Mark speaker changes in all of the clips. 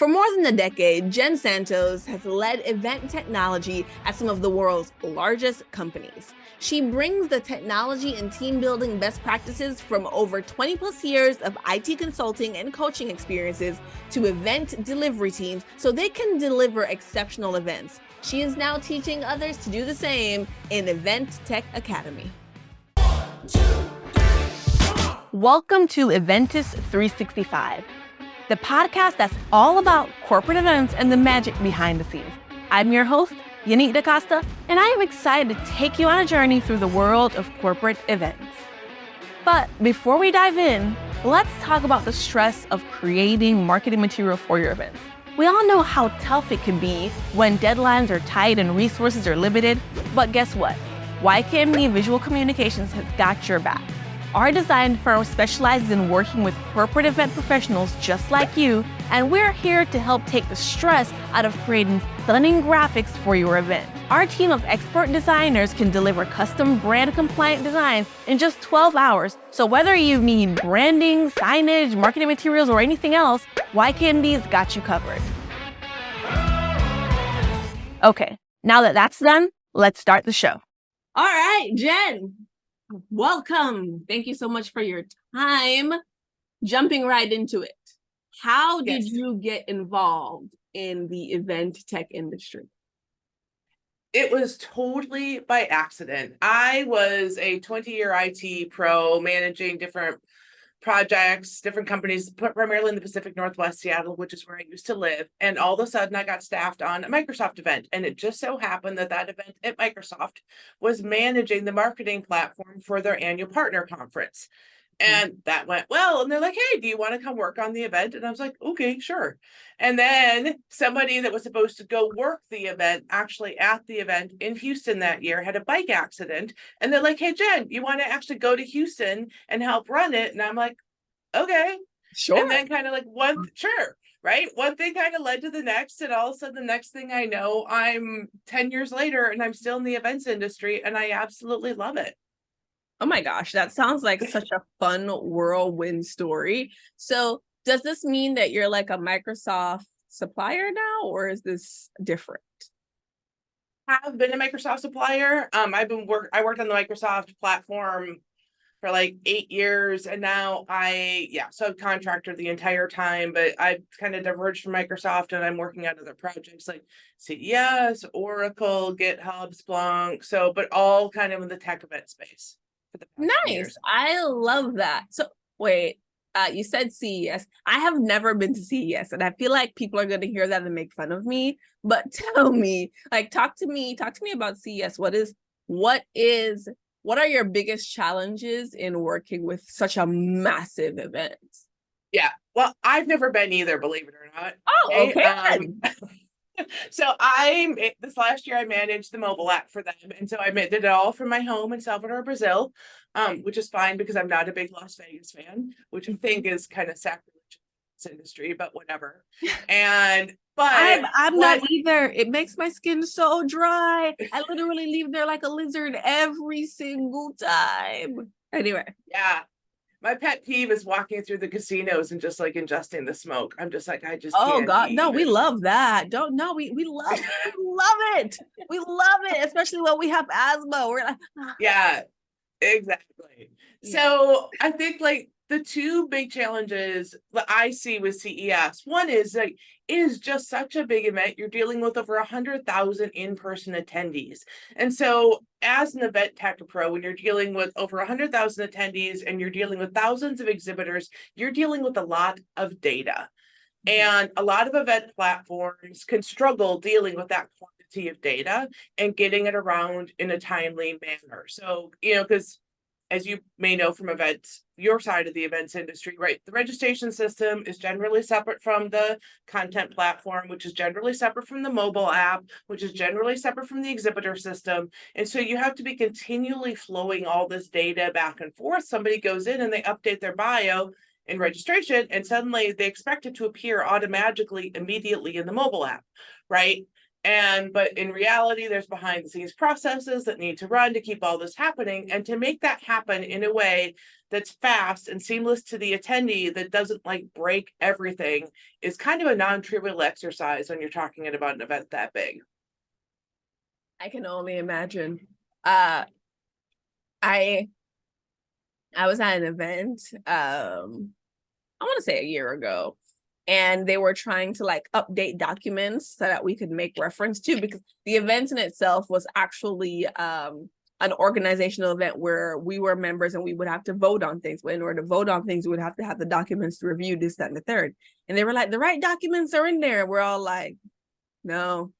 Speaker 1: For more than a decade, Jen Santos has led event technology at some of the world's largest companies. She brings the technology and team building best practices from over 20 plus years of IT consulting and coaching experiences to event delivery teams so they can deliver exceptional events. She is now teaching others to do the same in Event Tech Academy. Welcome to Eventus 365, the podcast that's all about corporate events and the magic behind the scenes. I'm your host, Yanique DaCosta, and I am excited to take you on a journey through the world of corporate events. But before we dive in, let's talk about the stress of creating marketing material for your events. We all know how tough it can be when deadlines are tight and resources are limited, but guess what? YKMD Visual Communications has got your back. Our design firm specializes in working with corporate event professionals just like you, and we're here to help take the stress out of creating stunning graphics for your event. Our team of expert designers can deliver custom brand-compliant designs in just 12 hours. So whether you need branding, signage, marketing materials, or anything else, YKMD's got you covered. Okay, now that that's done, let's start the show. All right, Jen. Welcome. Thank you so much for your time. Jumping right into it. How did you get involved in the event tech industry?
Speaker 2: It was totally by accident. I was a 20-year IT pro managing different projects, different companies, primarily in the Pacific Northwest, Seattle, which is where I used to live. And all of a sudden I got staffed on a Microsoft event. And it just so happened that that event at Microsoft was managing the marketing platform for their annual partner conference. And that went well. And they're like, hey, do you want to come work on the event? And I was like, okay, sure. And then somebody that was supposed to go work the event, actually at the event in Houston that year, had a bike accident. And they're like, hey, Jen, you want to actually go to Houston and help run it? And I'm like, okay.
Speaker 1: Sure.
Speaker 2: And then kind of like sure. Right. One thing kind of led to the next. And all of a sudden, the next thing I know, I'm 10 years later and I'm still in the events industry and I absolutely love it.
Speaker 1: Oh my gosh, that sounds like such a fun whirlwind story. So does this mean that you're like a Microsoft supplier now, or is this different?
Speaker 2: I've been a Microsoft supplier. I worked on the Microsoft platform for like 8 years, and now subcontractor the entire time, but I've kind of diverged from Microsoft and I'm working on other projects like CES, Oracle, GitHub, Splunk, but all kind of in the tech event space.
Speaker 1: Nice. I love that. So wait, you said CES. I have never been to CES, and I feel like people are going to hear that and make fun of me. But tell me, talk to me about CES. What are your biggest challenges in working with such a massive event?
Speaker 2: Yeah, well, I've never been either, believe it or not.
Speaker 1: Oh, okay.
Speaker 2: So this last year I managed the mobile app for them. And so I did it all from my home in Salvador, Brazil, which is fine because I'm not a big Las Vegas fan, which I think is kind of sacrilege in this industry, but whatever. But
Speaker 1: I'm not either. It makes my skin so dry. I literally leave there like a lizard every single time. Anyway.
Speaker 2: Yeah. My pet peeve is walking through the casinos and just like ingesting the smoke. I'm just like,
Speaker 1: oh God, no, we love that. We love it. We love it. We love it, especially when we have asthma. We're like,
Speaker 2: yeah, exactly. Yeah. So I think like the two big challenges that I see with CES, one is like, it is just such a big event. You're dealing with over 100,000 in-person attendees. And so as an event tech pro, when you're dealing with over 100,000 attendees and you're dealing with thousands of exhibitors, you're dealing with a lot of data. And a lot of event platforms can struggle dealing with that quantity of data and getting it around in a timely manner. So, because as you may know from events, your side of the events industry, right? The registration system is generally separate from the content platform, which is generally separate from the mobile app, which is generally separate from the exhibitor system. And so you have to be continually flowing all this data back and forth. Somebody goes in and they update their bio in registration, and suddenly they expect it to appear automatically immediately in the mobile app, right? But in reality, there's behind the scenes processes that need to run to keep all this happening. And to make that happen in a way that's fast and seamless to the attendee that doesn't like break everything is kind of a non-trivial exercise when you're talking about an event that big.
Speaker 3: I can only imagine. I was at an event, I want to say a year ago, and they were trying to like update documents so that we could make reference to, because the event in itself was actually an organizational event where we were members and we would have to vote on things. But in order to vote on things, we would have to have the documents reviewed, this, that, and the third. And they were like, the right documents are in there. We're all like, no,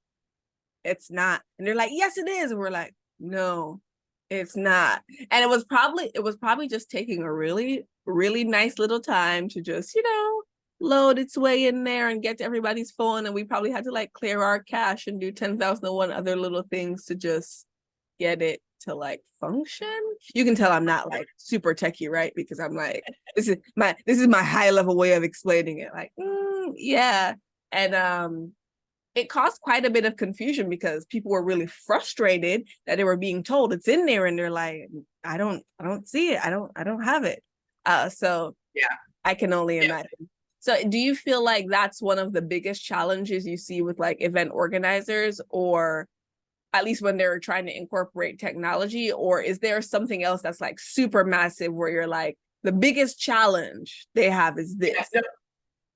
Speaker 3: it's not. And they're like, yes, it is. And we're like, no, it's not. And it was probably just taking a really, really nice little time to just, load its way in there and get to everybody's phone. And we probably had to like clear our cache and do 10,001 other little things to just get it to like function. You can tell I'm not like super techie, right? Because I'm like, this is my high level way of explaining it. Like, yeah. And it caused quite a bit of confusion because people were really frustrated that they were being told it's in there, and they're like, I don't see it. I don't have it. So yeah, I can only imagine. So do you feel like that's one of the biggest challenges you see with like event organizers, or at least when they're trying to incorporate technology? Or is there something else that's like super massive where you're like, the biggest challenge they have is this?
Speaker 2: Yeah,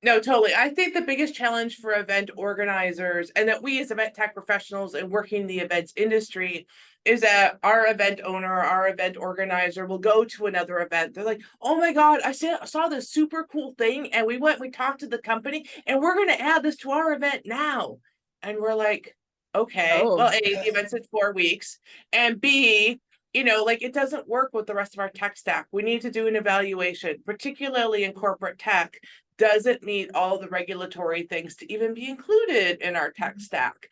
Speaker 2: no, totally. I think the biggest challenge for event organizers, and that we as event tech professionals and working in the events industry, is that our event owner, our event organizer will go to another event. They're like, oh my God, I saw this super cool thing, and we talked to the company, and we're going to add this to our event now. And we're like, okay, well, A, the event's in 4 weeks, and B, like it doesn't work with the rest of our tech stack. We need to do an evaluation, particularly in corporate tech. Does it meet all the regulatory things to even be included in our tech stack?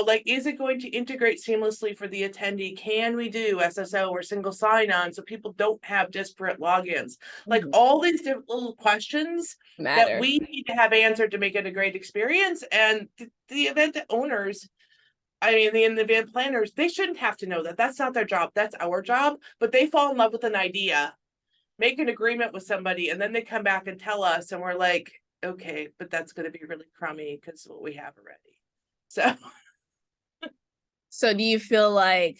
Speaker 2: Like, is it going to integrate seamlessly for the attendee? Can we do SSO or single sign-on so people don't have disparate logins? Like all these different little questions that we need to have answered to make it a great experience. And the event owners, the event planners, they shouldn't have to know that. That's not their job. That's our job. But they fall in love with an idea, make an agreement with somebody, and then they come back and tell us, and we're like, okay, but that's going to be really crummy because of what we have already.
Speaker 3: So do you feel like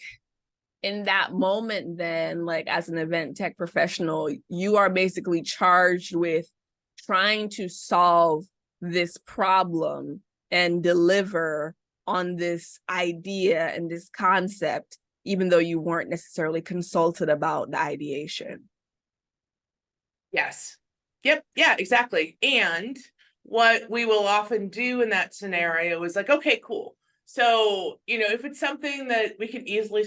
Speaker 3: in that moment then, like as an event tech professional, you are basically charged with trying to solve this problem and deliver on this idea and this concept, even though you weren't necessarily consulted about the ideation?
Speaker 2: Yes. Yep. Yeah, exactly. And what we will often do in that scenario is like, okay, cool. So, if it's something that we can easily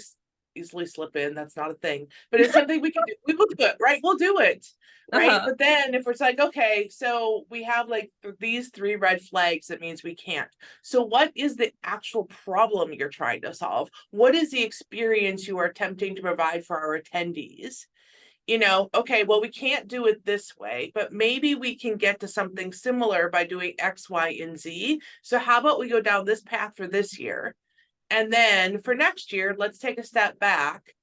Speaker 2: slip in, that's not a thing, but it's something we can do, we will do it, right? We'll do it, right? But then if it's like, okay, so we have like these 3 red flags, that means we can't. So what is the actual problem you're trying to solve? What is the experience you are attempting to provide for our attendees? Okay, well, we can't do it this way, but maybe we can get to something similar by doing X, Y, and Z. So how about we go down this path for this year? And then for next year, let's take a step back,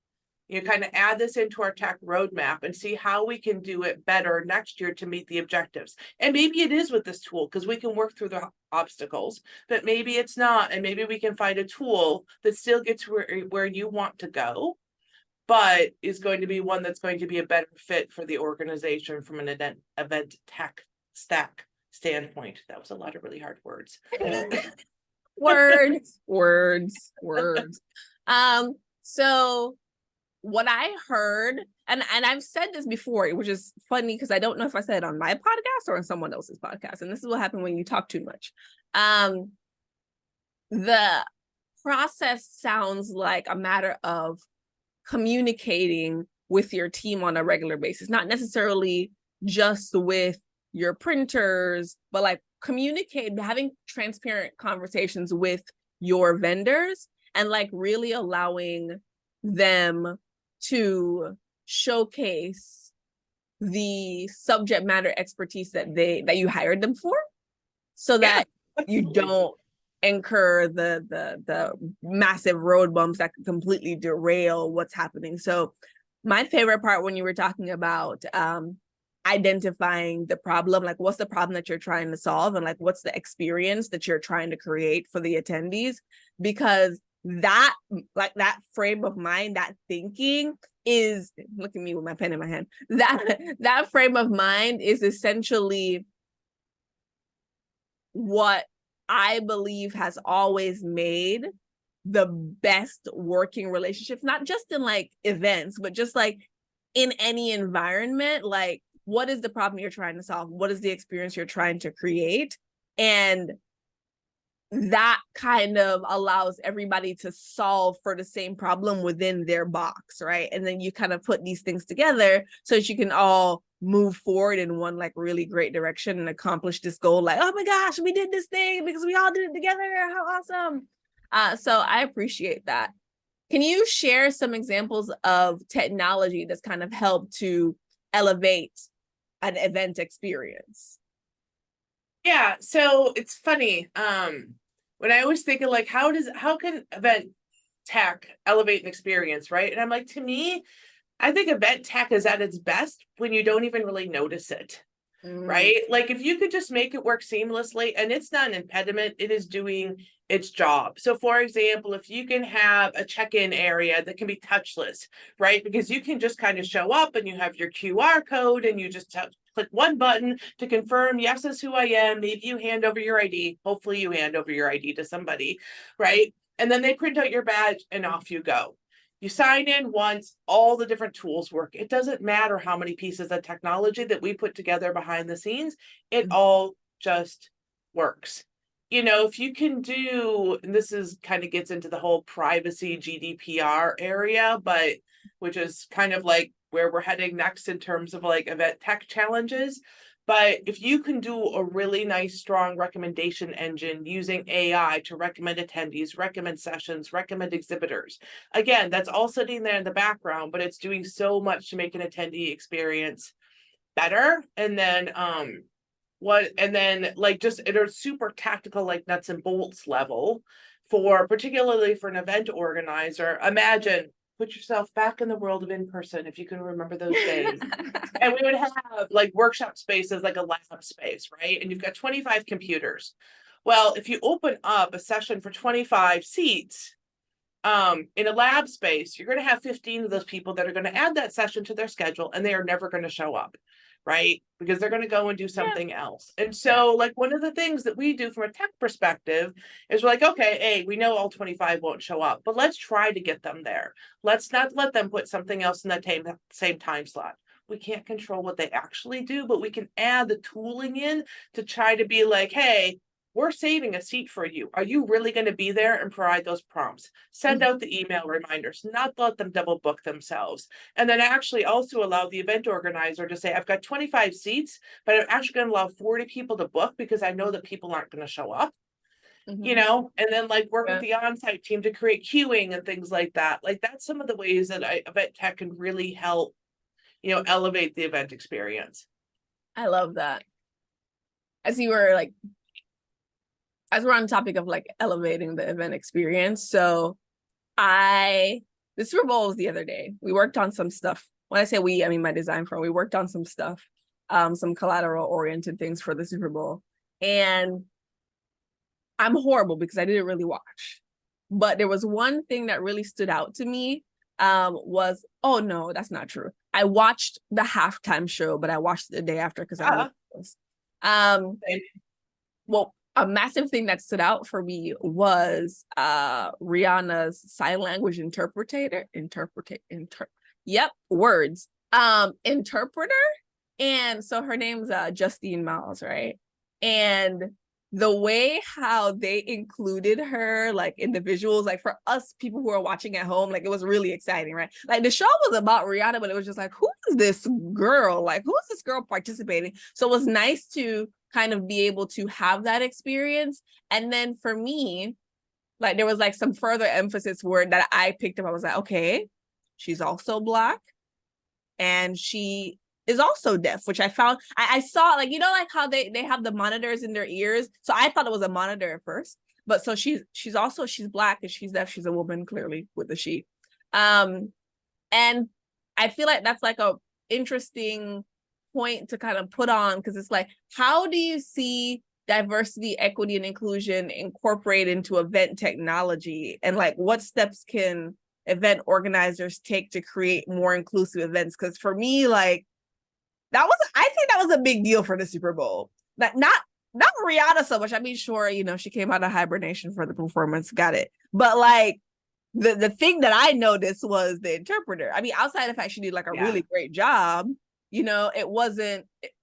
Speaker 2: kind of add this into our tech roadmap and see how we can do it better next year to meet the objectives. And maybe it is with this tool because we can work through the obstacles, but maybe it's not. And maybe we can find a tool that still gets where you want to go, but is going to be one that's going to be a better fit for the organization from an event tech stack standpoint. That was a lot of really hard words.
Speaker 3: words. So what I heard, and I've said this before, which is funny because I don't know if I said it on my podcast or on someone else's podcast, and this is what happened when you talk too much. The process sounds like a matter of communicating with your team on a regular basis, not necessarily just with your printers, but like having transparent conversations with your vendors and like really allowing them to showcase the subject matter expertise that you hired them for, so that you don't incur the massive road bumps that could completely derail what's happening. So my favorite part when you were talking about identifying the problem, like what's the problem that you're trying to solve, and like what's the experience that you're trying to create for the attendees, because that, like that frame of mind, that thinking is, look at me with my pen in my hand, that frame of mind is essentially what I believe has always made the best working relationships, not just in like events, but just like in any environment. Like, what is the problem you're trying to solve? What is the experience you're trying to create? And that kind of allows everybody to solve for the same problem within their box, right? And then you kind of put these things together so that you can all move forward in one like really great direction and accomplish this goal. Like, oh my gosh, we did this thing because we all did it together. How awesome. So I appreciate that. Can you share some examples of technology that's kind of helped to elevate an event experience?
Speaker 2: Yeah, so it's funny. When I was thinking like, how can event tech elevate an experience, right? And I'm like, to me, I think event tech is at its best when you don't even really notice it, right? Like if you could just make it work seamlessly, and it's not an impediment, it is doing its job. So for example, if you can have a check-in area that can be touchless, right? Because you can just kind of show up and you have your QR code and you just click one button to confirm, yes, this is who I am. Maybe you hand over your ID. Hopefully you hand over your ID to somebody, right? And then they print out your badge and off you go. You sign in once, all the different tools work. It doesn't matter how many pieces of technology that we put together behind the scenes, it all just works. You know, if you can do, and this is kind of gets into the whole privacy GDPR area, but which is kind of like where we're heading next in terms of like event tech challenges. But if you can do a really nice, strong recommendation engine using AI to recommend attendees, recommend sessions, recommend exhibitors, again, that's all sitting there in the background, but it's doing so much to make an attendee experience better. And then, like just at a super tactical, like nuts and bolts level particularly for an event organizer, imagine, put yourself back in the world of in-person, if you can remember those days. And we would have like workshop spaces, like a lab space, right? And you've got 25 computers. Well, if you open up a session for 25 seats, in a lab space, you're going to have 15 of those people that are going to add that session to their schedule, and they are never going to show up, right? Because they're going to go and do something else. And so like one of the things that we do from a tech perspective is we're like, okay, hey, we know all 25 won't show up, but let's try to get them there. Let's not let them put something else in that same time slot. We can't control what they actually do, but we can add the tooling in to try to be like, hey, we're saving a seat for you. Are you really going to be there? And provide those prompts. Send out the email reminders, not let them double book themselves. And then actually also allow the event organizer to say, I've got 25 seats, but I'm actually going to allow 40 people to book because I know that people aren't going to show up. You know, and then like work with the on-site team to create queuing and things like that. Like that's some of the ways that event tech can really help, you know, elevate the event experience.
Speaker 3: I love that. As we're on the topic of like elevating the event experience. So the Super Bowl was the other day. We worked on some stuff. When I say we, I mean my design firm. We worked on some stuff, some collateral oriented things for the Super Bowl. And I'm horrible because I didn't really watch. But there was one thing that really stood out to me, oh no, that's not true. I watched the halftime show, but I watched it the day after because I was well, a massive thing that stood out for me was Rihanna's sign language interpreter. And so her name's Justine Miles, right? And the way how they included her like in the visuals, like for us people who are watching at home, like it was really exciting, right? Like the show was about Rihanna, but it was just like, who is this girl? Like, who is this girl participating? So it was nice to kind of be able to have that experience. And then for me, like there was like some further emphasis word that I picked up. I was like, okay, she's also Black, and she is also deaf, which I found, I saw, like, you know, like how they have the monitors in their ears. So I thought it was a monitor at first, but so she's Black and she's deaf. She's a woman, clearly, with a she. And I feel like that's like a interesting point to kind of put on, because it's like, how do you see diversity, equity, and inclusion incorporate into event technology, and like what steps can event organizers take to create more inclusive events? Because for me, like, I think that was a big deal for the Super Bowl. Not Rihanna so much. I mean, sure, you know, she came out of hibernation for the performance, got it. But like the thing that I noticed was the interpreter. I mean, outside of the fact she did like a really great job, you know, it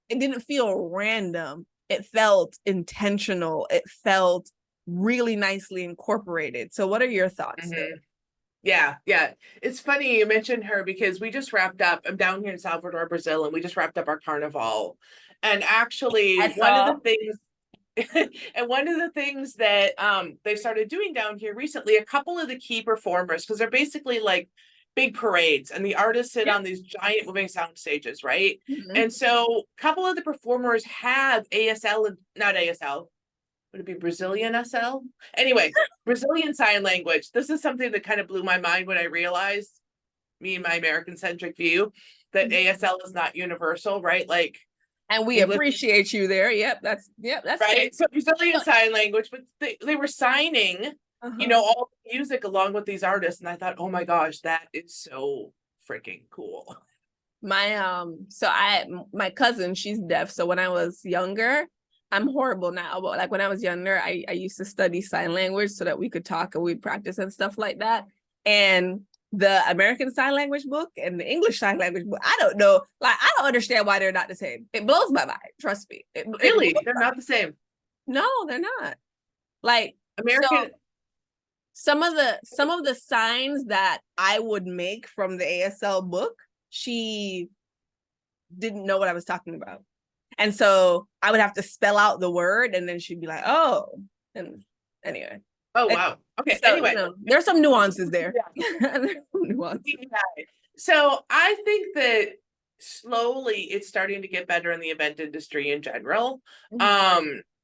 Speaker 3: didn't feel random. It felt intentional. It felt really nicely incorporated. So what are your thoughts there?
Speaker 2: Yeah. It's funny you mentioned her because we just wrapped up, I'm down here in Salvador, Brazil, and we just wrapped up our carnival. And actually one of the things that they started doing down here recently, a couple of the key performers, because they're basically like big parades and the artists sit on these giant moving sound stages, right? And so a couple of the performers have not ASL, would it be Brazilian SL? Anyway, Brazilian Sign Language. This is something that kind of blew my mind when I realized, me and my American-centric view, that ASL is not universal, right? Like,
Speaker 3: and we appreciate you there. That's
Speaker 2: right.
Speaker 3: fair.
Speaker 2: So Brazilian Sign Language, but they were signing, you know, all the music along with these artists, and I thought, oh my gosh, that is so freaking cool.
Speaker 3: My my cousin, she's deaf, so when I was younger, I'm horrible now, but like when I was younger, I used to study sign language so that we could talk and we'd practice and stuff like that. And the American Sign Language book and the English Sign Language book, I don't know, like I don't understand why they're not the same. It blows my mind, trust me.
Speaker 2: Really? They're not the same?
Speaker 3: No, they're not. Like
Speaker 2: American.
Speaker 3: Some of the signs that I would make from the ASL book, she didn't know what I was talking about. And so I would have to spell out the word and then she'd be like, oh, and anyway.
Speaker 2: Oh, wow. Okay.
Speaker 3: So,
Speaker 2: anyway,
Speaker 3: you know, there's some nuances there. Nuances.
Speaker 2: So I think that slowly it's starting to get better in the event industry in general.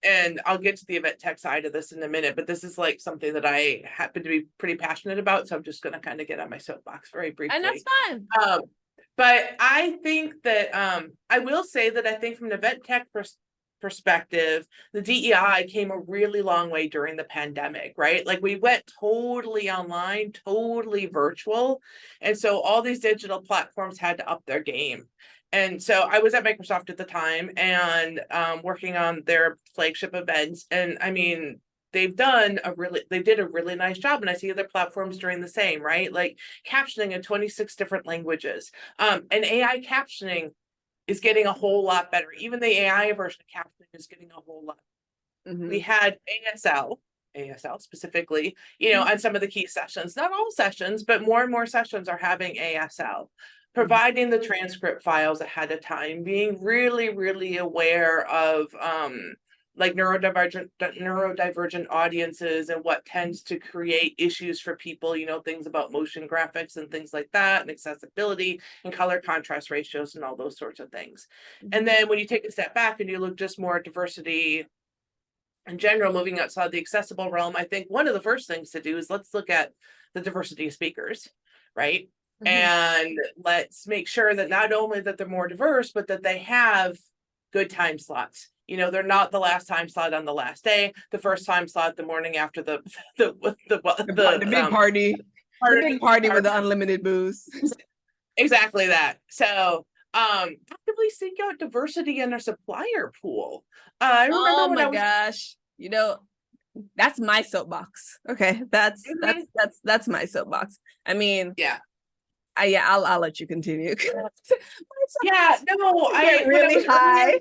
Speaker 2: And I'll get to the event tech side of this in a minute, but this is like something that I happen to be pretty passionate about. So I'm just going to kind of get on my soapbox very briefly.
Speaker 3: And that's fine.
Speaker 2: But I think that I will say that I think from an event tech perspective, the DEI came a really long way during the pandemic, right? Like we went totally online, totally virtual. And so all these digital platforms had to up their game. And so I was at Microsoft at the time and working on their flagship events. And I mean, they did a really nice job, and I see other platforms doing the same, right? Like captioning in 26 different languages. And AI captioning is getting a whole lot better. Even the AI version of captioning is getting a whole lot. We had ASL specifically, you know, on some of the key sessions, not all sessions, but more and more sessions are having ASL. Providing the transcript files ahead of time, being really, really aware of like neurodivergent audiences and what tends to create issues for people, you know, things about motion graphics and things like that, and accessibility and color contrast ratios and all those sorts of things. And then when you take a step back and you look just more at diversity in general, moving outside the accessible realm, I think one of the first things to do is let's look at the diversity of speakers, right? And let's make sure that not only that they're more diverse, but that they have good time slots. You know, they're not the last time slot on the last day, the first time slot the morning after the big
Speaker 3: party. The big party with the unlimited booze.
Speaker 2: Exactly that. So actively seek out diversity in our supplier pool. I remember when gosh,
Speaker 3: you know, that's my soapbox. Okay, that's my soapbox. I mean, I'll let you continue.
Speaker 2: Really high.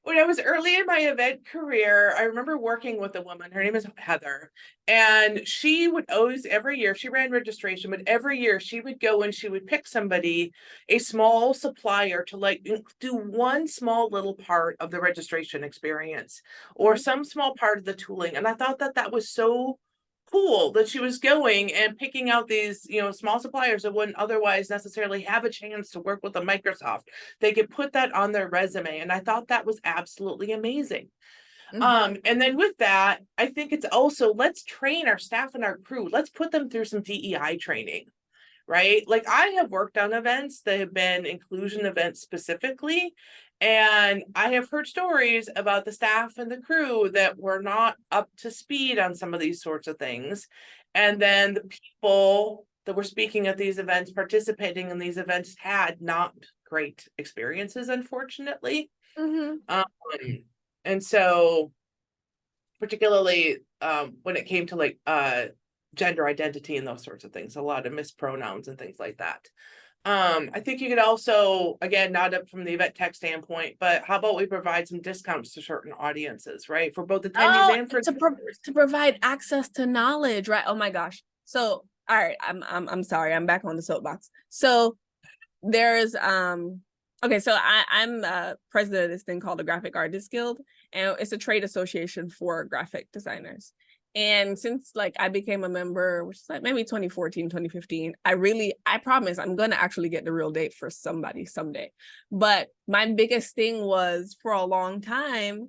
Speaker 2: When I was early in my event career, I remember working with a woman, her name is Heather, and she would always, every year, she ran registration, but every year she would go and she would pick somebody, a small supplier, to like do one small little part of the registration experience or some small part of the tooling. And I thought that was so cool that she was going and picking out these, small suppliers that wouldn't otherwise necessarily have a chance to work with a Microsoft. They could put that on their resume. And I thought that was absolutely amazing. And then with that, I think it's also, let's train our staff and our crew. Let's put them through some DEI training, right? Like, I have worked on events that have been inclusion events specifically, and I have heard stories about the staff and the crew that were not up to speed on some of these sorts of things. And then the people that were speaking at these events, participating in these events, had not great experiences, unfortunately. And so, particularly when it came to like gender identity and those sorts of things, a lot of mispronouns and things like that. I think you could also, again, not up from the event tech standpoint, but how about we provide some discounts to certain audiences, right? For both attendees and for
Speaker 3: to provide access to knowledge, right? Oh my gosh. So, all right, I'm sorry, I'm back on the soapbox. So there's okay, so I'm president of this thing called the Graphic Artists Guild, and it's a trade association for graphic designers. And since like I became a member, which is like maybe 2014, 2015, I promise I'm gonna actually get the real date for somebody someday. But my biggest thing was, for a long time,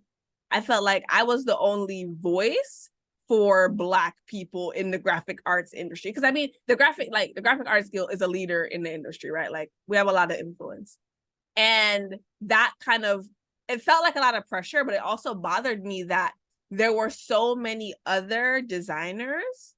Speaker 3: I felt like I was the only voice for Black people in the graphic arts industry. Because I mean, the Graphic Arts Guild is a leader in the industry, right? Like, we have a lot of influence. And that it felt like a lot of pressure, but it also bothered me that there were so many other designers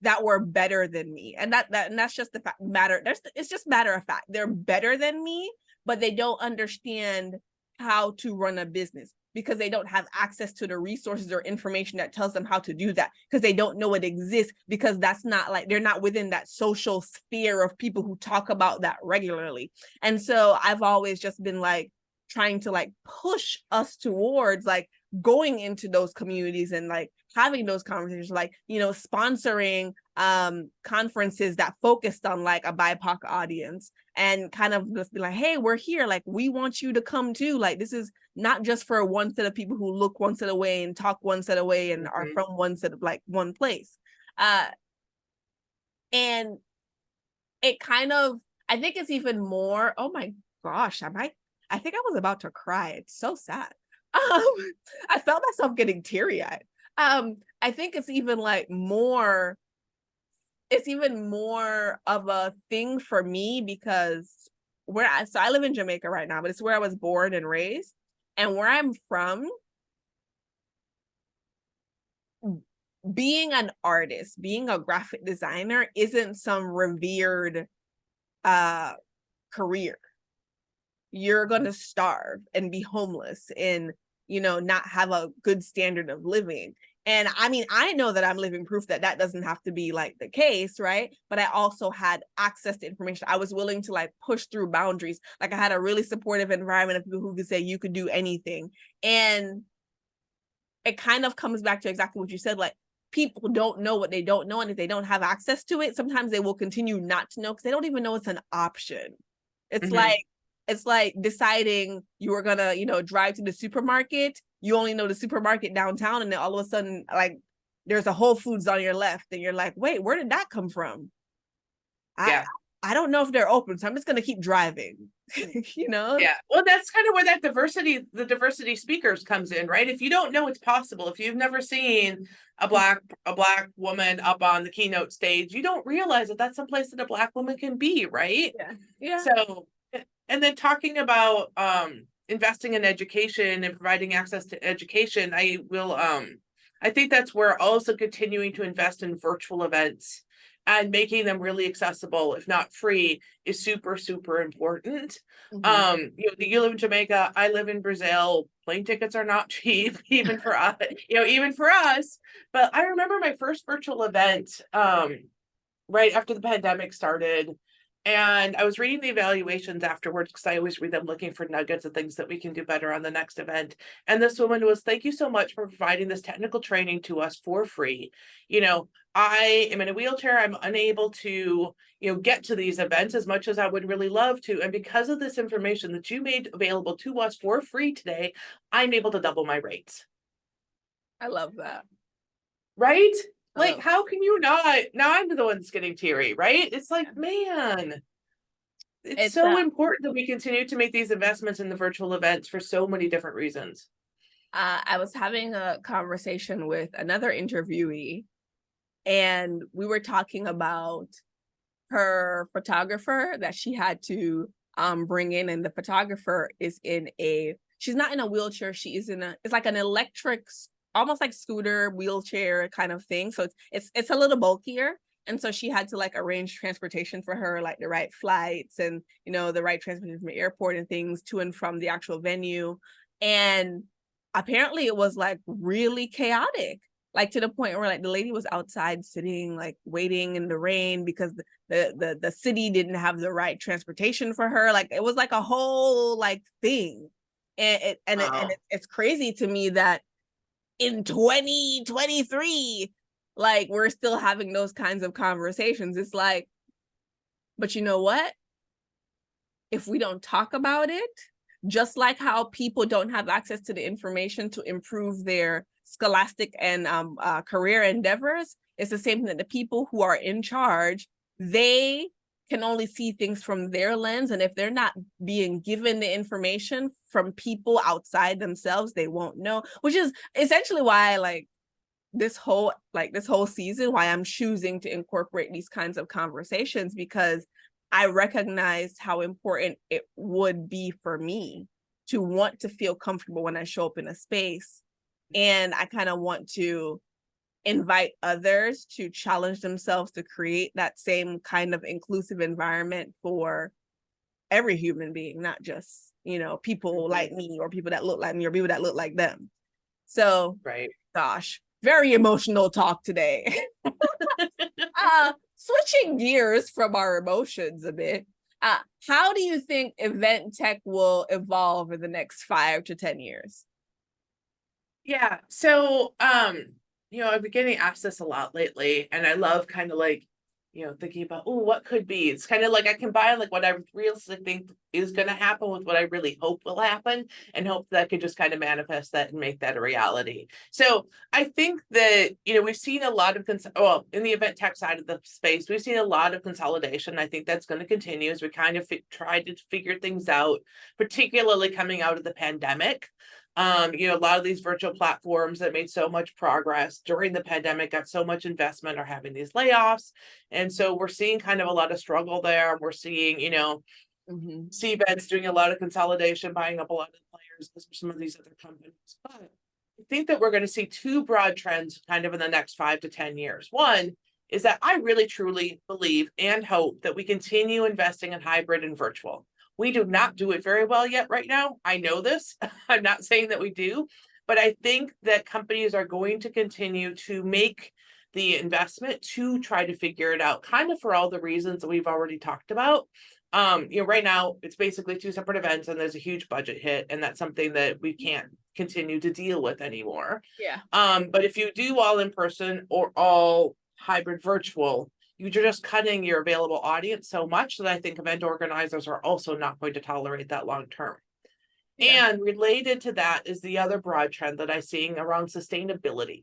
Speaker 3: that were better than me. And that's just the matter. It's just matter of fact. They're better than me, but they don't understand how to run a business because they don't have access to the resources or information that tells them how to do that, because they don't know it exists, because that's not like, they're not within that social sphere of people who talk about that regularly. And so I've always just been like trying to like push us towards like going into those communities and like having those conversations, like, sponsoring conferences that focused on like a BIPOC audience, and kind of just be like, hey, we're here, like, we want you to come too. Like, this is not just for one set of people who look one set of way and talk one set of way and are from one set of like one place. And it kind of, I think it's even more, oh my gosh, I think I was about to cry. It's so sad. I felt myself getting teary-eyed. I think it's even more of a thing for me because I live in Jamaica right now, but it's where I was born and raised. And where I'm from, being an artist, being a graphic designer isn't some revered career. You're going to starve and be homeless and, not have a good standard of living. And I mean, I know that I'm living proof that that doesn't have to be like the case, right? But I also had access to information. I was willing to like push through boundaries. Like, I had a really supportive environment of people who could say you could do anything. And it kind of comes back to exactly what you said, like, people don't know what they don't know. And if they don't have access to it, sometimes they will continue not to know because they don't even know it's an option. It's like deciding you were gonna, drive to the supermarket. You only know the supermarket downtown, and then all of a sudden, like, there's a Whole Foods on your left, and you're like, wait, where did that come from? I don't know if they're open, so I'm just gonna keep driving.
Speaker 2: Yeah. Well, that's kind of where the diversity speakers comes in, right? If you don't know it's possible, if you've never seen a black woman up on the keynote stage, you don't realize that that's someplace that a Black woman can be, right?
Speaker 3: Yeah.
Speaker 2: So, and then talking about investing in education and providing access to education, I think that's where also continuing to invest in virtual events and making them really accessible, if not free, is super, super important. You live in Jamaica, I live in Brazil. Plane tickets are not cheap, even for us, But I remember my first virtual event right after the pandemic started. And I was reading the evaluations afterwards because I always read them looking for nuggets of things that we can do better on the next event. And this woman was, thank you so much for providing this technical training to us for free. I am in a wheelchair. I'm unable to, get to these events as much as I would really love to. And because of this information that you made available to us for free today, I'm able to double my rates.
Speaker 3: I love that.
Speaker 2: Right? Like,
Speaker 3: Oh,
Speaker 2: how can you not? Now I'm the one that's getting teary, right? It's like, man, it's
Speaker 3: it's
Speaker 2: so important that we continue to make these investments in the virtual events for so many different reasons.
Speaker 3: I was having a conversation with another interviewee, and we were talking about her photographer that she had to bring in, and the photographer is she's not in a wheelchair, she is it's like an electric, almost like scooter wheelchair kind of thing, so it's a little bulkier, and so she had to like arrange transportation for her, like the right flights and the right transportation from the airport and things to and from the actual venue. And apparently it was like really chaotic, like to the point where like the lady was outside sitting like waiting in the rain because the city didn't have the right transportation for her. Like it was like a whole like thing. It's crazy to me that in 2023 like we're still having those kinds of conversations. It's like, but you know what, if we don't talk about it, just like how people don't have access to the information to improve their scholastic and career endeavors, it's the same thing, that the people who are in charge, they can only see things from their lens, and if they're not being given the information from people outside themselves, they won't know. Which is essentially why like this whole season, why I'm choosing to incorporate these kinds of conversations, because I recognized how important it would be for me to want to feel comfortable when I show up in a space. And I kind of want to invite others to challenge themselves to create that same kind of inclusive environment for every human being, not just, people like me or people that look like me or people that look like them. So,
Speaker 2: right.
Speaker 3: Gosh, very emotional talk today. Switching gears from our emotions a bit, how do you think event tech will evolve in the next 5 to 10 years?
Speaker 2: Yeah. So, I've been getting asked this a lot lately, and I love kind of like, thinking about, oh, what could be? It's kind of like I combine like what I really think is going to happen with what I really hope will happen, and hope that I could just kind of manifest that and make that a reality. So I think that, we've seen a lot of, in the event tech side of the space, we've seen a lot of consolidation. I think that's going to continue as we kind of try to figure things out, particularly coming out of the pandemic. A lot of these virtual platforms that made so much progress during the pandemic, got so much investment, are having these layoffs. And so we're seeing kind of a lot of struggle there. We're seeing, CVED's doing a lot of consolidation, buying up a lot of players because of some of these other companies. But I think that we're going to see two broad trends kind of in the next 5 to 10 years. One is that I really truly believe and hope that we continue investing in hybrid and virtual. We do not do it very well yet right now. I know this. I'm not saying that we do, but I think that companies are going to continue to make the investment to try to figure it out, kind of for all the reasons that we've already talked about. Right now it's basically 2 separate events and there's a huge budget hit, and that's something that we can't continue to deal with anymore.
Speaker 3: Yeah.
Speaker 2: But if you do all in person or all hybrid virtual, you're just cutting your available audience so much that I think event organizers are also not going to tolerate that long term. Yeah. And related to that is the other broad trend that I'm seeing around sustainability.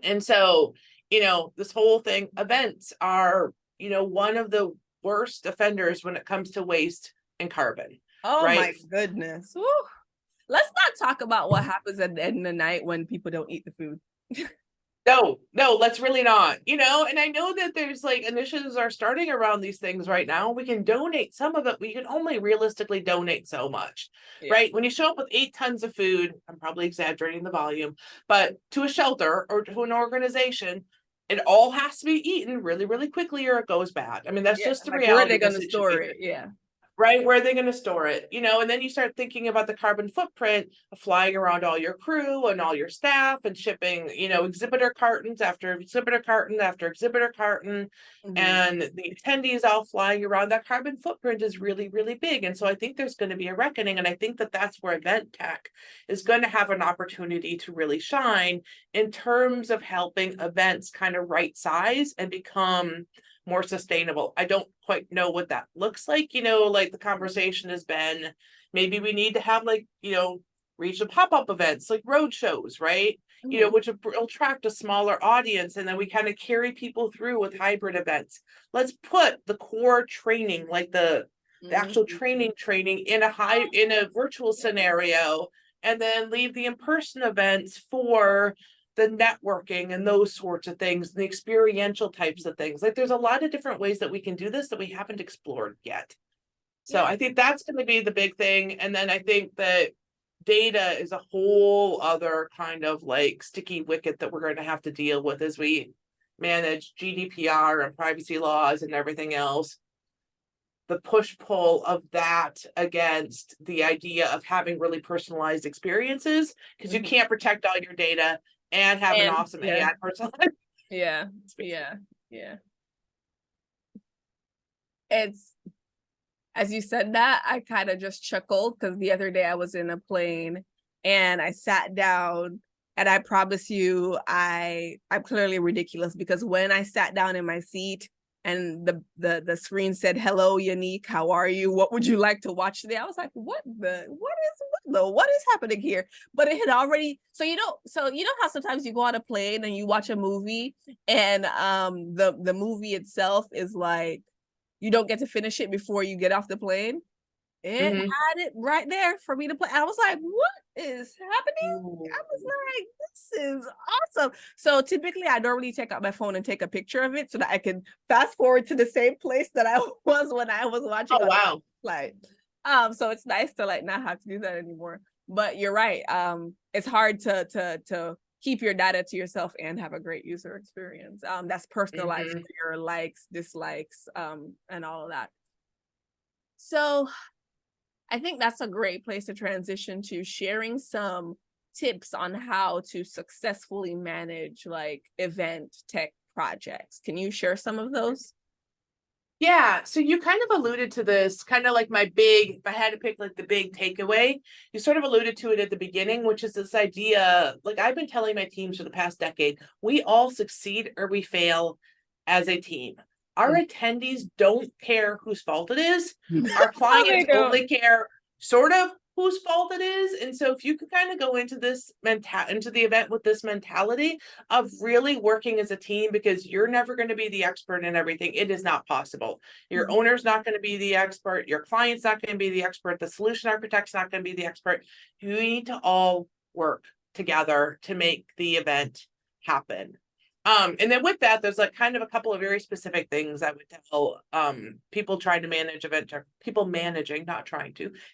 Speaker 2: And so, this whole thing, events are, one of the worst offenders when it comes to waste and carbon.
Speaker 3: Oh
Speaker 2: right?
Speaker 3: My goodness. Woo. Let's not talk about what happens at the end of the night when people don't eat the food.
Speaker 2: No, let's really not, and I know that there's like initiatives are starting around these things right now. We can donate some of it. We can only realistically donate so much, right? When you show up with 8 tons of food, I'm probably exaggerating the volume, but to a shelter or to an organization, it all has to be eaten really, really quickly or it goes bad. I mean, that's just the reality.
Speaker 3: Where are they going to store it? Yeah.
Speaker 2: Right? Where are they going to store it? And then you start thinking about the carbon footprint of flying around all your crew and all your staff and shipping, exhibitor cartons after exhibitor carton after exhibitor carton, and the attendees all flying around. That carbon footprint is really, really big. And so I think there's going to be a reckoning. And I think that that's where event tech is going to have an opportunity to really shine in terms of helping events kind of right size and become more sustainable. I don't quite know what that looks like. Like the conversation has been, maybe we need to have like, regional pop-up events, like road shows, right? you know, which will attract a smaller audience. And then we kind of carry people through with hybrid events. Let's put the core training, like the actual training in a virtual scenario, and then leave the in-person events for the networking and those sorts of things, the experiential types of things. Like there's a lot of different ways that we can do this that we haven't explored yet. So I think that's going to be the big thing. And then I think that data is a whole other kind of like sticky wicket that we're going to have to deal with as we manage GDPR and privacy laws and everything else. The push-pull of that against the idea of having really personalized experiences, because you can't protect all your data and have an awesome AI personalized.
Speaker 3: Yeah. It's, as you said that, I kind of just chuckled because the other day I was in a plane and I sat down, and I promise you, I'm clearly ridiculous, because when I sat down in my seat and the screen said, "Hello, Yanique, how are you? What would you like to watch today?" I was like, what is happening here? But it had already, so you know how sometimes you go on a plane and you watch a movie and the movie itself is like, you don't get to finish it before you get off the plane. It had it right there for me to play. I was like, what is happening? I was like, this is awesome. So typically I normally take out my phone and take a picture of it so that I can fast forward to the same place that I was when I was watching.
Speaker 2: Oh, wow.
Speaker 3: Like, so it's nice to like not have to do that anymore. But you're right. It's hard to keep your data to yourself and have a great user experience. That's personalized for your likes, dislikes, and all of that. So I think that's a great place to transition to sharing some tips on how to successfully manage like event tech projects. Can you share some of those?
Speaker 2: Yeah, so you kind of alluded to this, kind of like if I had to pick like the big takeaway, you sort of alluded to it at the beginning, which is this idea, like I've been telling my teams for the past decade, we all succeed or we fail as a team. Our attendees don't care whose fault it is. Our clients only care sort of whose fault it is. And so if you could kind of go into into the event with this mentality of really working as a team, because you're never going to be the expert in everything. It is not possible. Your owner's not going to be the expert. Your client's not going to be the expert. The solution architect's not going to be the expert. You need to all work together to make the event happen. And then with that, there's like kind of a couple of very specific things I would tell people trying to manage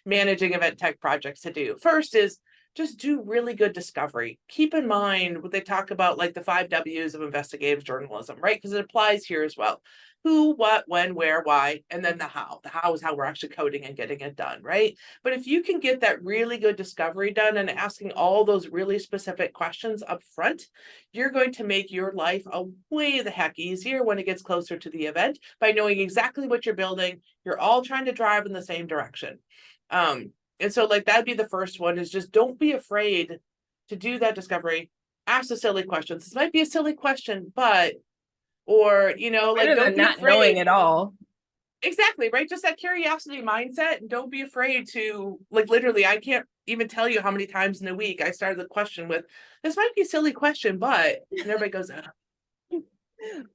Speaker 2: managing event tech projects to do. First is just do really good discovery. Keep in mind what they talk about, like the 5 W's of investigative journalism, right? Because it applies here as well. Who, what, when, where, why, and then the how. The how is how we're actually coding and getting it done, right? But if you can get that really good discovery done and asking all those really specific questions up front, you're going to make your life a way the heck easier when it gets closer to the event by knowing exactly what you're building. You're all trying to drive in the same direction. And so like that'd be the first one, is just don't be afraid to do that discovery. Ask the silly questions. This might be a silly question, but or, you know, like don't be
Speaker 3: not
Speaker 2: afraid.
Speaker 3: Knowing it all.
Speaker 2: Exactly, right? Just that curiosity mindset, and don't be afraid to, like, literally, I can't even tell you how many times in a week I started the question with, this might be a silly question, but, and everybody goes,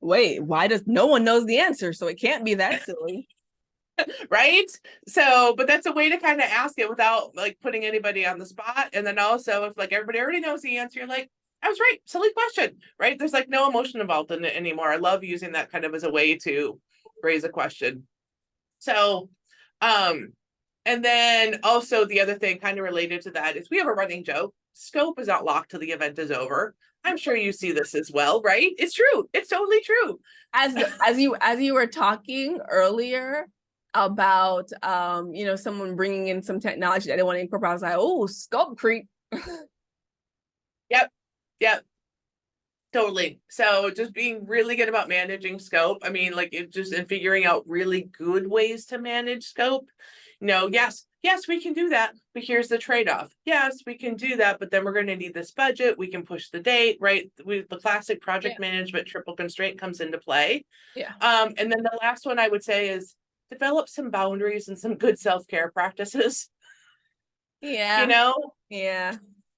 Speaker 3: wait, why does no one knows the answer? So it can't be that silly.
Speaker 2: right? So, but that's a way to kind of ask it without like putting anybody on the spot. And then also, if like everybody already knows the answer, you're like, I was right, silly question, right? There's like no emotion involved in it anymore. I love using that kind of as a way to raise a question. So, and then also the other thing kind of related to that is we have a running joke. Scope is not locked till the event is over. I'm sure you see this as well, right? It's true. It's totally true.
Speaker 3: As you were talking earlier about someone bringing in some technology that they want to incorporate, I was like, oh, scope creep.
Speaker 2: Yep. Totally. So just being really good about managing scope. I mean, like it just in figuring out really good ways to manage scope. Yes, we can do that, but here's the trade-off. Yes, we can do that, but then we're going to need this budget. We can push the date, right? The classic project management triple constraint comes into play.
Speaker 3: Yeah.
Speaker 2: And then the last one I would say is develop some boundaries and some good self-care practices.
Speaker 3: Yeah.
Speaker 2: Yeah.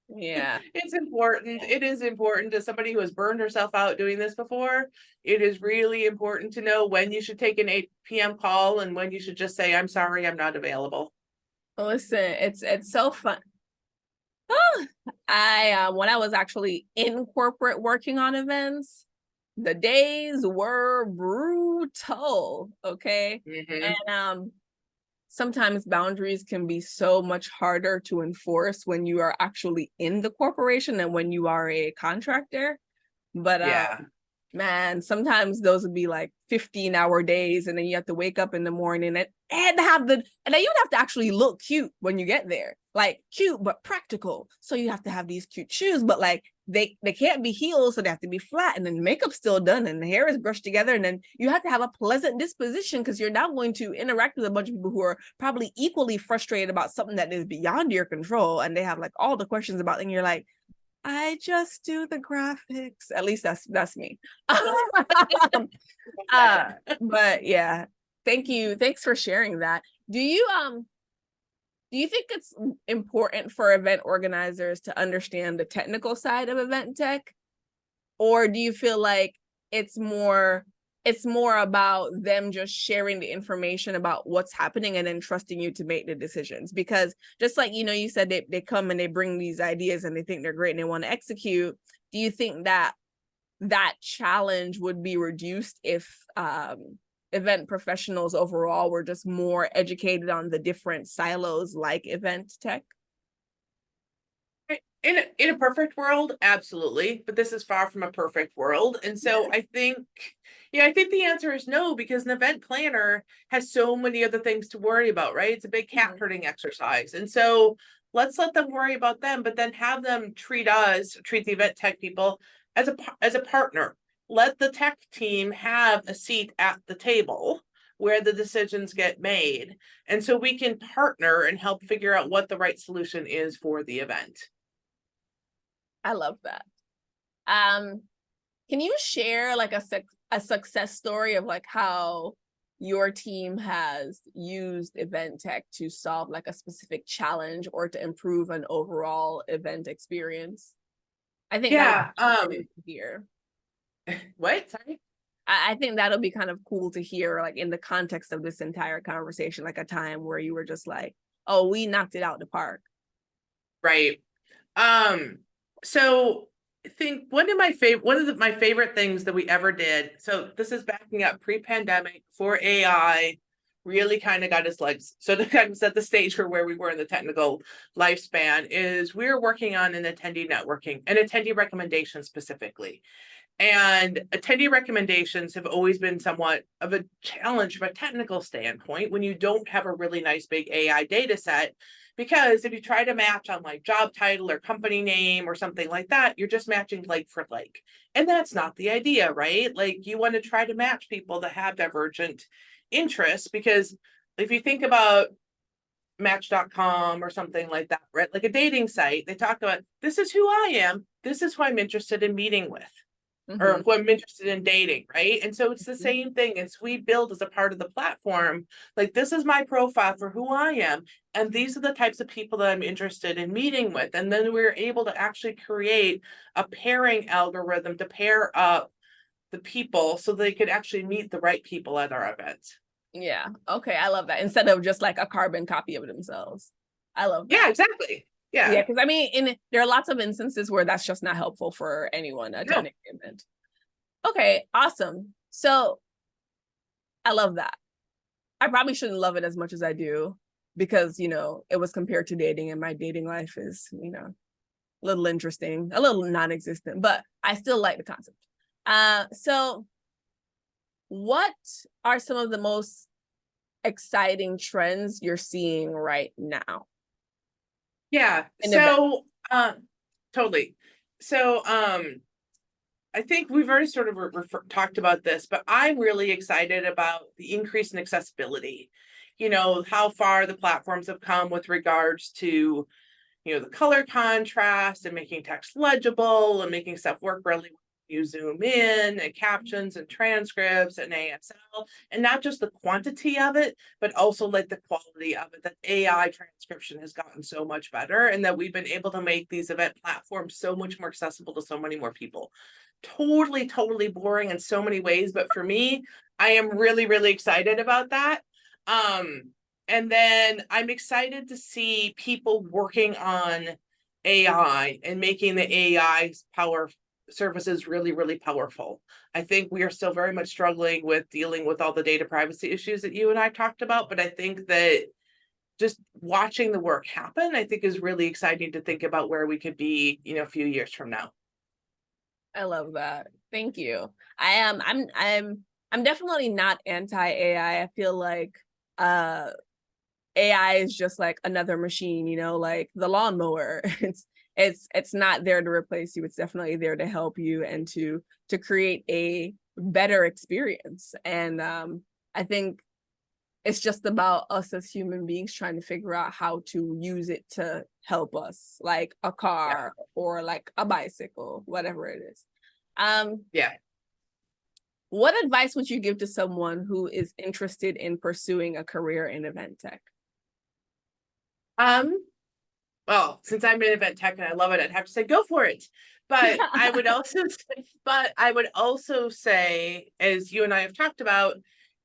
Speaker 3: Yeah.
Speaker 2: It's important. It is important to somebody who has burned herself out doing this before. It is really important to know when you should take an 8 p.m. call and when you should just say, I'm sorry, I'm not available.
Speaker 3: Listen, it's so fun. Oh, when I was actually in corporate working on events, the days were brutal. Okay.
Speaker 2: Mhm.
Speaker 3: And sometimes boundaries can be so much harder to enforce when you are actually in the corporation than when you are a contractor. But
Speaker 2: Yeah.
Speaker 3: man, sometimes those would be like 15-hour days, and then you have to wake up in the morning and have the, and then you'd have to actually look cute when you get there, like cute but practical. So you have to have these cute shoes, but like they can't be heels, so they have to be flat, and then makeup's still done, and the hair is brushed together, and then you have to have a pleasant disposition because you're now going to interact with a bunch of people who are probably equally frustrated about something that is beyond your control, and they have like all the questions about, and you're like, I just do the graphics. At least that's me. But yeah, thank you. Thanks for sharing that. Do you think it's important for event organizers to understand the technical side of event tech? Or do you feel like it's more about them just sharing the information about what's happening and then trusting you to make the decisions? Because just like, you said they come and they bring these ideas and they think they're great and they want to execute. Do you think that challenge would be reduced if event professionals overall were just more educated on the different silos like event tech?
Speaker 2: In a perfect world, absolutely, but this is far from a perfect world. And so I think the answer is no, because an event planner has so many other things to worry about, right? It's a big cat herding exercise. And so let's let them worry about them, but then have them treat the event tech people as a partner. Let the tech team have a seat at the table where the decisions get made. And so we can partner and help figure out what the right solution is for the event.
Speaker 3: I love that. Can you share like a success story of like how your team has used event tech to solve like a specific challenge or to improve an overall event experience? I think
Speaker 2: Yeah.
Speaker 3: here.
Speaker 2: What? Sorry.
Speaker 3: I think that'll be kind of cool to hear, like in the context of this entire conversation, like a time where you were just like, "Oh, we knocked it out the park."
Speaker 2: Right. So I think one of my favorite things that we ever did. So this is backing up pre-pandemic for AI, really kind of got its legs. So to kind of set the stage for where we were in the technical lifespan is we were working on an attendee networking and attendee recommendations specifically. And attendee recommendations have always been somewhat of a challenge from a technical standpoint when you don't have a really nice big AI data set. Because if you try to match on like job title or company name or something like that, you're just matching like for like. And that's not the idea, right? Like you want to try to match people that have divergent interests, because if you think about match.com or something like that, right? Like a dating site, they talk about this is who I am, this is who I'm interested in meeting with, or who I'm interested in dating, right? And so it's the same thing as we build as a part of the platform. Like, this is my profile for who I am, and these are the types of people that I'm interested in meeting with. And then we're able to actually create a pairing algorithm to pair up the people so they could actually meet the right people at our events.
Speaker 3: Yeah. Okay. I love that. Instead of just like a carbon copy of themselves. I love that.
Speaker 2: Yeah, exactly.
Speaker 3: Yeah,
Speaker 2: Yeah.
Speaker 3: because I mean, there are lots of instances where that's just not helpful for anyone attending the event. Okay, awesome. So I love that. I probably shouldn't love it as much as I do because, it was compared to dating, and my dating life is, a little interesting, a little non-existent, but I still like the concept. So what are some of the most exciting trends you're seeing right now?
Speaker 2: Yeah.
Speaker 3: In
Speaker 2: So, totally. So, I think we've already sort of talked about this, but I'm really excited about the increase in accessibility. How far the platforms have come with regards to, the color contrast and making text legible and making stuff work really well you zoom in and captions and transcripts and ASL, and not just the quantity of it, but also like the quality of it. That AI transcription has gotten so much better, and that we've been able to make these event platforms so much more accessible to so many more people. Totally boring in so many ways, but for me, I am really excited about that. And then I'm excited to see people working on AI and making the AI power services really powerful. I think we are still very much struggling with dealing with all the data privacy issues that you and I talked about, but I think that just watching the work happen, I think is really exciting to think about where we could be, a few years from now.
Speaker 3: I love that. Thank you. I'm definitely not anti-AI. I feel like AI is just like another machine, like the lawnmower. It's not there to replace you. It's definitely there to help you and to create a better experience. And I think it's just about us as human beings trying to figure out how to use it to help us, like a car or like a bicycle, whatever it is.
Speaker 2: Yeah.
Speaker 3: What advice would you give to someone who is interested in pursuing a career in event tech?
Speaker 2: Well, since I'm in event tech and I love it, I'd have to say go for it. But I would also say, as you and I have talked about,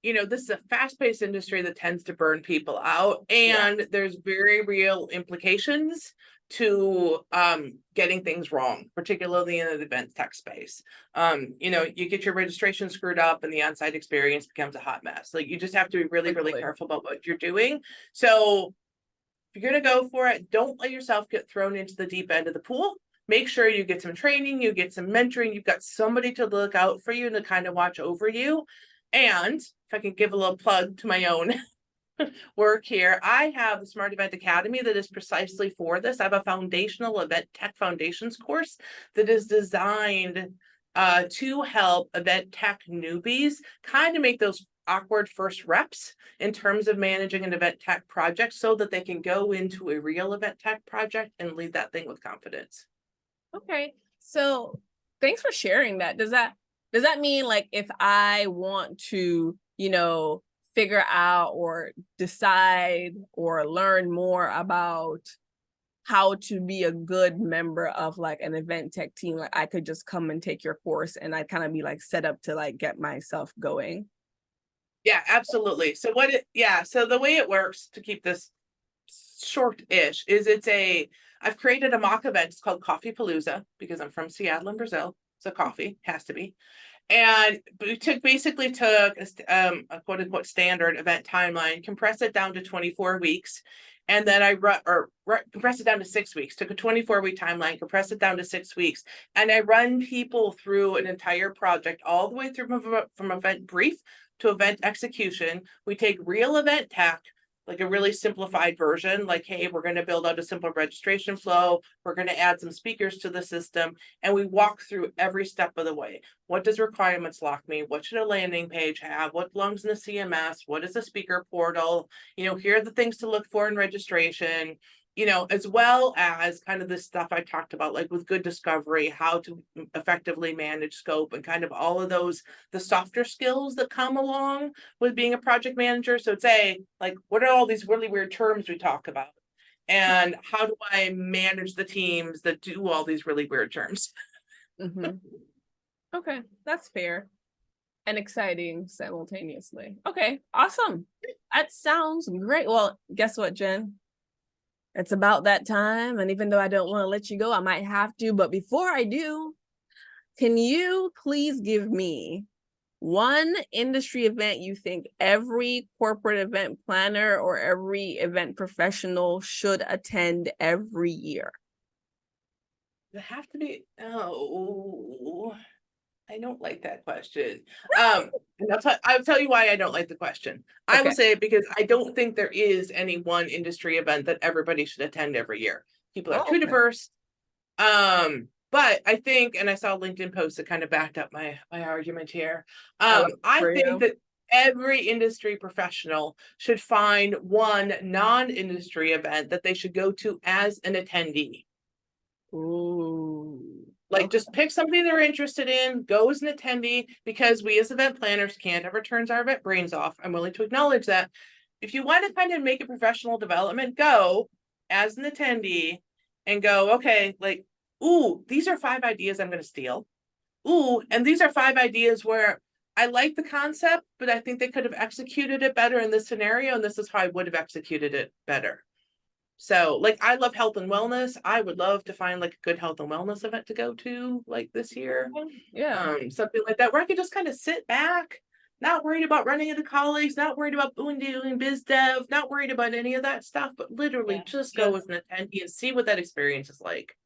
Speaker 2: this is a fast-paced industry that tends to burn people out, and there's very real implications to getting things wrong, particularly in the event tech space. You get your registration screwed up and the on-site experience becomes a hot mess. Like, you just have to be really careful about what you're doing. So if you're going to go for it, don't let yourself get thrown into the deep end of the pool. Make sure you get some training, you get some mentoring, you've got somebody to look out for you and to kind of watch over you. And if I can give a little plug to my own work here, I have the Smart Event Academy that is precisely for this. I have a foundational event tech foundations course that is designed to help event tech newbies kind of make those awkward first reps in terms of managing an event tech project so that they can go into a real event tech project and lead that thing with confidence.
Speaker 3: Okay. So thanks for sharing that. Does that mean, like, if I want to, figure out or decide or learn more about how to be a good member of like an event tech team, like I could just come and take your course and I'd kind of be like set up to like get myself going?
Speaker 2: Yeah, absolutely. So the way it works, to keep this short-ish, is I've created a mock event. It's called Coffee Palooza because I'm from Seattle in Brazil. So coffee has to be. And we basically took a quote unquote standard event timeline, compressed it down to 24 weeks. And then I compressed it down to 6 weeks, took a 24-week timeline, compressed it down to 6 weeks. And I run people through an entire project all the way through from event brief to event execution. We take real event tech, like a really simplified version, like, hey, we're going to build out a simple registration flow. We're going to add some speakers to the system. And we walk through every step of the way. What does requirements lock mean? What should a landing page have? What belongs in the CMS? What is a speaker portal? Here are the things to look for in registration. As well as kind of the stuff I talked about, like with good discovery, how to effectively manage scope and kind of all of those, the softer skills that come along with being a project manager. So it's what are all these really weird terms we talk about? And how do I manage the teams that do all these really weird terms?
Speaker 3: Mm-hmm. Okay, that's fair and exciting simultaneously. Okay, awesome. That sounds great. Well, guess what, Jen? It's about that time. And even though I don't want to let you go, I might have to. But before I do, can you please give me one industry event you think every corporate event planner or every event professional should attend every year?
Speaker 2: They have to be, I don't like that question. And I'll tell you why I don't like the question. I will say it because I don't think there is any one industry event that everybody should attend every year. People are too diverse. But I think, and I saw a LinkedIn post that kind of backed up my argument here. I think that every industry professional should find one non-industry event that they should go to as an attendee.
Speaker 3: Ooh.
Speaker 2: Like just pick somebody they're interested in, go as an attendee, because we as event planners can't ever turn our event brains off. I'm willing to acknowledge that. If you want to kind of make a professional development, go as an attendee and go, okay, like, ooh, these are 5 ideas I'm going to steal. Ooh, and these are 5 ideas where I like the concept, but I think they could have executed it better in this scenario, and this is how I would have executed it better. So, like, I love health and wellness. I would love to find like a good health and wellness event to go to, like this year.
Speaker 3: Yeah.
Speaker 2: Something like that where I could just kind of sit back, not worried about running into colleagues, not worried about doing biz dev, not worried about any of that stuff, but literally just go with an attendee and see what that experience is like.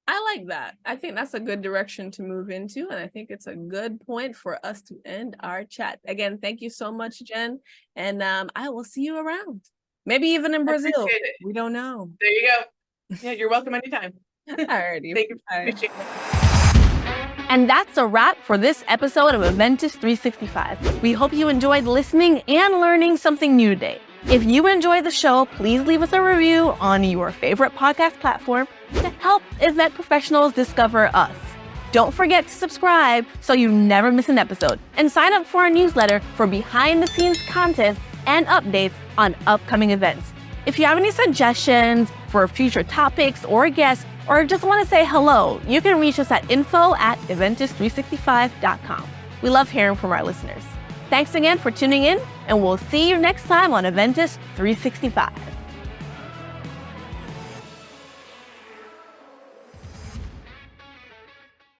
Speaker 3: I like that. I think that's a good direction to move into. And I think it's a good point for us to end our chat. Again, thank you so much, Jen. And I will see you around. Maybe even in Brazil. We don't know.
Speaker 2: There you go. Yeah, you're welcome anytime.
Speaker 3: Alrighty.
Speaker 2: Thank you.
Speaker 1: And that's a wrap for this episode of Adventus 365. We hope you enjoyed listening and learning something new today. If you enjoyed the show, please leave us a review on your favorite podcast platform to help event professionals discover us. Don't forget to subscribe so you never miss an episode, and sign up for our newsletter for behind-the-scenes content and updates on upcoming events. If you have any suggestions for future topics or guests, or just want to say hello, you can reach us at info@adventus365.com. We love hearing from our listeners. Thanks again for tuning in, and we'll see you next time on Adventus 365.